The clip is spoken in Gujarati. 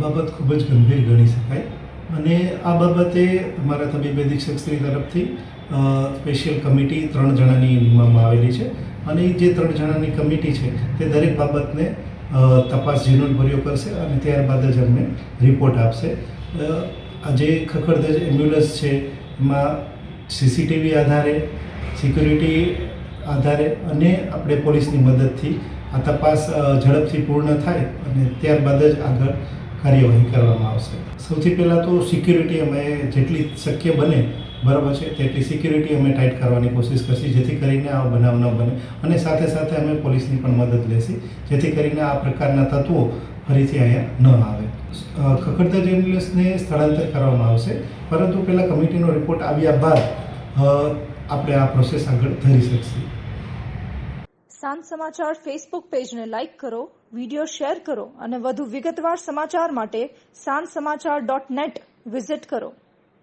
બાબત ખૂબ જ ગંભીર ગણી શકાય અને આ બાબતે તમારા તબીબ અધિક્ષક શ્રી તરફથી સ્પેશિયલ કમિટી 3 જણાની નિમવામાં આવેલી છે અને જે 3 જણાની કમિટી છે તે દરેક બાબતને તપાસ ઝીણવટભર્યો કરશે અને ત્યારબાદ જ અમને રિપોર્ટ આપશે. આ જે ખખડધજ એમ્બ્યુલન્સ છે એમાં સીસીટીવી આધારે, સિક્યુરિટી આધારે અને આપણે પોલીસની મદદથી આ તપાસ ઝડપથી પૂર્ણ થાય અને ત્યારબાદ જ આગળ કાર્યવાહી કરવામાં આવશે. સૌથી પહેલાં તો સિક્યુરિટી અમે જેટલી શક્ય બને બરાબર છે તેટલી સિક્યુરિટી અમે ટાઈટ કરવાની કોશિશ કરશી જેથી કરીને આ બનાવ ન બને અને સાથે સાથે અમે પોલીસની પણ મદદ લેશી જેથી કરીને આ પ્રકારના તત્વો ફરીથી અહીંયા ન આવે. ખખડધજ એમ્બ્યુલન્સને સ્થળાંતર કરવામાં આવશે પરંતુ પહેલાં કમિટીનો રિપોર્ટ આવ્યા બાદ આપણે આ પ્રોસેસ આગળ ધરી શકીએ. સાંજ સમાચાર ફેસબુક પેજને લાઇક કરો, વિડીયો શેર કરો અને વધુ વિગતવાર સમાચાર માટે sanssamachar.net વિઝિટ કરો.